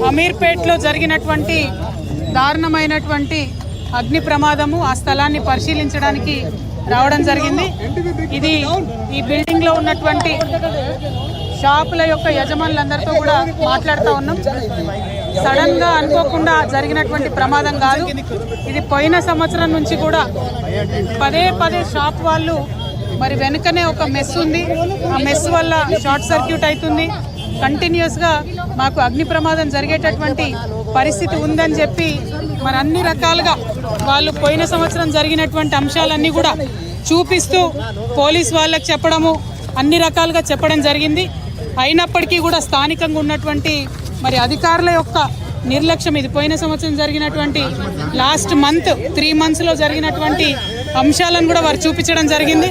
అమీర్పేట్లో జరిగినటువంటి దారుణమైనటువంటి అగ్ని ప్రమాదము ఆ స్థలాన్ని పరిశీలించడానికి రావడం జరిగింది. ఇది ఈ బిల్డింగ్లో ఉన్నటువంటి షాపుల యొక్క యజమానులందరితో కూడా మాట్లాడుతూ ఉన్నాం. సడన్గా అనుకోకుండా జరిగినటువంటి ప్రమాదం కాదు. ఇది పోయిన సంవత్సరం నుంచి కూడా పదే పదే షాప్ వాళ్ళు మరి వెనుకనే ఒక మెస్ ఉంది, ఆ మెస్ వల్ల షార్ట్ సర్క్యూట్ అవుతుంది, కంటిన్యూస్గా మాకు అగ్ని ప్రమాదం జరిగేటటువంటి పరిస్థితి ఉందని చెప్పి మరి అన్ని రకాలుగా వాళ్ళు పోయిన సంవత్సరం జరిగినటువంటి అంశాలన్నీ కూడా చూపిస్తూ పోలీస్ వాళ్ళకి చెప్పడము అన్ని రకాలుగా చెప్పడం జరిగింది. అయినప్పటికీ కూడా స్థానికంగా ఉన్నటువంటి మరి అధికారుల యొక్క నిర్లక్ష్యం, ఇది పోయిన సంవత్సరం జరిగినటువంటి లాస్ట్ మంత్ 3 monthsలో జరిగినటువంటి అంశాలను కూడా వారు చూపించడం జరిగింది.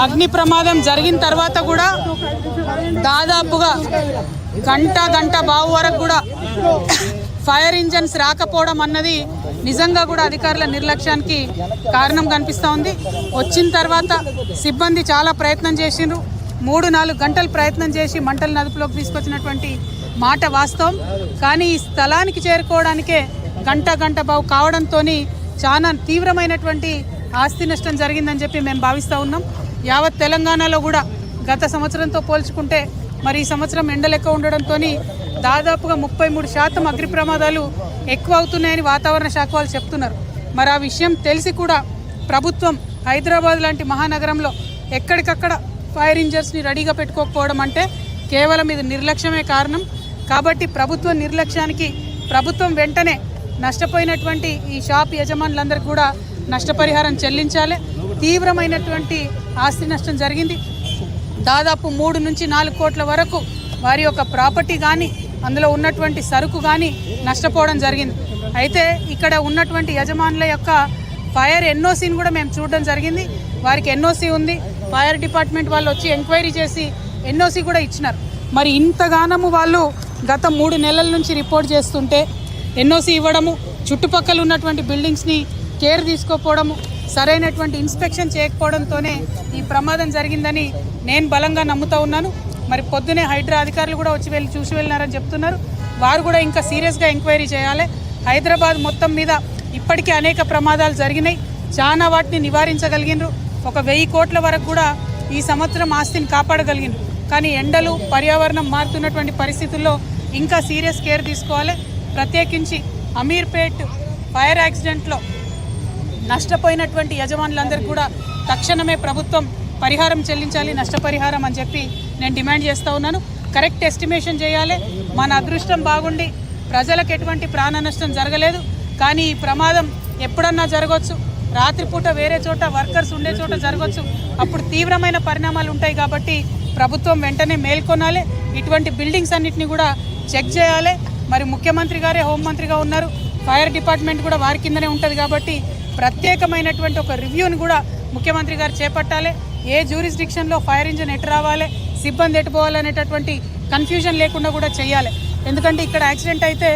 అగ్ని ప్రమాదం జరిగిన తర్వాత కూడా దాదాపుగా గంట బావు వరకు కూడా ఫైర్ ఇంజన్స్ రాకపోవడం అన్నది నిజంగా కూడా అధికారుల నిర్లక్ష్యానికి కారణం కనిపిస్తూ ఉంది. వచ్చిన తర్వాత సిబ్బంది చాలా ప్రయత్నం చేసిండ్రు, 3-4 గంటలు ప్రయత్నం చేసి మంటలు నదుపులోకి తీసుకొచ్చినటువంటి మాట వాస్తవం. కానీ ఈ స్థలానికి చేరుకోవడానికే గంట బావు కావడంతో చాలా తీవ్రమైనటువంటి ఆస్తి నష్టం జరిగిందని చెప్పి మేము భావిస్తూ ఉన్నాం. యావత్ తెలంగాణలో కూడా గత సంవత్సరంతో పోల్చుకుంటే మరి ఈ సంవత్సరం ఎండలు ఎక్కువ ఉండడంతో దాదాపుగా 33% అగ్ని ప్రమాదాలు ఎక్కువ అవుతున్నాయని వాతావరణ శాఖ వాళ్ళు చెప్తున్నారు. మరి ఆ విషయం తెలిసి కూడా ప్రభుత్వం హైదరాబాద్ లాంటి మహానగరంలో ఎక్కడికక్కడ ఫైర్ ఇంజన్స్ని రెడీగా పెట్టుకోకపోవడం అంటే కేవలం ఇది నిర్లక్ష్యమే కారణం. కాబట్టి ప్రభుత్వ నిర్లక్ష్యానికి ప్రభుత్వం వెంటనే నష్టపోయినటువంటి ఈ షాప్ యజమానులందరికీ కూడా నష్టపరిహారం చెల్లించాలి. తీవ్రమైనటువంటి ఆస్తి నష్టం జరిగింది. దాదాపు 3 నుంచి 4 కోట్ల వరకు వారి యొక్క ప్రాపర్టీ కానీ అందులో ఉన్నటువంటి సరుకు కానీ నష్టపోవడం జరిగింది. అయితే ఇక్కడ ఉన్నటువంటి యజమానుల యొక్క ఫైర్ ఎన్ఓసీని కూడా మేము చూడడం జరిగింది. వారికి ఎన్ఓసీ ఉంది, ఫైర్ డిపార్ట్మెంట్ వాళ్ళు వచ్చి ఎంక్వైరీ చేసి ఎన్ఓసీ కూడా ఇచ్చినారు. మరి ఇంతగానము వాళ్ళు గత 3 నెలల నుంచి రిపోర్ట్ చేస్తుంటే ఎన్ఓసీ ఇవ్వడము, చుట్టుపక్కల ఉన్నటువంటి బిల్డింగ్స్ని కేర్ తీసుకోకపోవడము, సరైనటువంటి ఇన్స్పెక్షన్ చేయకపోవడంతోనే ఈ ప్రమాదం జరిగిందని నేను బలంగా నమ్ముతూ ఉన్నాను. మరి పొద్దునే హైడ్రా అధికారులు కూడా వచ్చి చూసి వెళ్ళినారని చెప్తున్నారు. వారు కూడా ఇంకా సీరియస్గా ఎంక్వైరీ చేయాలి. హైదరాబాద్ మొత్తం మీద ఇప్పటికే అనేక ప్రమాదాలు జరిగినాయి, చాలా వాటిని నివారించగలిగినారు. ఒక 1000 కోట్ల వరకు కూడా ఈ సంవత్సరం ఆస్తిని కాపాడగలిగినారు. కానీ ఎండలు, పర్యావరణం మారుతున్నటువంటి పరిస్థితుల్లో ఇంకా సీరియస్ కేర్ తీసుకోవాలి. ప్రత్యేకించి అమీర్పేట్ ఫైర్ యాక్సిడెంట్లో నష్టపోయినటువంటి యజమానులందరికీ కూడా తక్షణమే ప్రభుత్వం పరిహారం చెల్లించాలి, నష్టపరిహారం అని చెప్పి నేను డిమాండ్ చేస్తూ ఉన్నాను. కరెక్ట్ ఎస్టిమేషన్ చేయాలి. మన అదృష్టం బాగుండి ప్రజలకు ఎటువంటి ప్రాణ నష్టం జరగలేదు, కానీ ఈ ప్రమాదం ఎప్పుడన్నా జరగవచ్చు. రాత్రిపూట వేరే చోట వర్కర్స్ ఉండే చోట జరగవచ్చు. అప్పుడు తీవ్రమైన పరిణామాలు ఉంటాయి. కాబట్టి ప్రభుత్వం వెంటనే మేల్కొనాలి. ఇటువంటి బిల్డింగ్స్ అన్నింటినీ కూడా చెక్ చేయాలి. మరి ముఖ్యమంత్రి గారే హోంమంత్రిగా ఉన్నారు, ఫైర్ డిపార్ట్మెంట్ కూడా వారి కిందనే ఉంటుంది. కాబట్టి ప్రత్యేకమైనటువంటి ఒక రివ్యూని కూడా ముఖ్యమంత్రి గారు చేపట్టాలి. ఏ జ్యూరిస్డిక్షన్లో ఫైర్ ఇంజిన్ ఎటు రావాలి, సిబ్బంది ఎటు పోవాలనేటటువంటి కన్ఫ్యూజన్ లేకుండా కూడా చేయాలి. ఎందుకంటే ఇక్కడ యాక్సిడెంట్ అయితే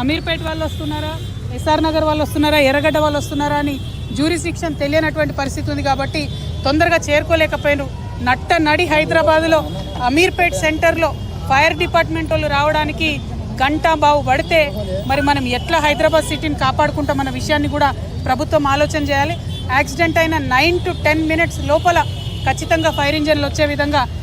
అమీర్పేట్ వాళ్ళు వస్తున్నారా, ఎస్ఆర్ నగర్ వాళ్ళు వస్తున్నారా, ఎర్రగడ్డ వాళ్ళు వస్తున్నారా అని జ్యూరిస్డిక్షన్ తెలియనటువంటి పరిస్థితి ఉంది. కాబట్టి తొందరగా చేరుకోలేకపోయినారు. నడి హైదరాబాద్లో అమీర్పేట్ సెంటర్లో ఫైర్ డిపార్ట్మెంట్ వాళ్ళు రావడానికి గంట బావు పడితే మరి మనం ఎట్లా హైదరాబాద్ సిటీని కాపాడుకుంటామన్న విషయాన్ని కూడా ప్రభుత్వం ఆలోచన చేయాలి. యాక్సిడెంట్ అయిన 9 to 10 minutes లోపల ఖచ్చితంగా ఫైర్ ఇంజన్లు వచ్చే విధంగా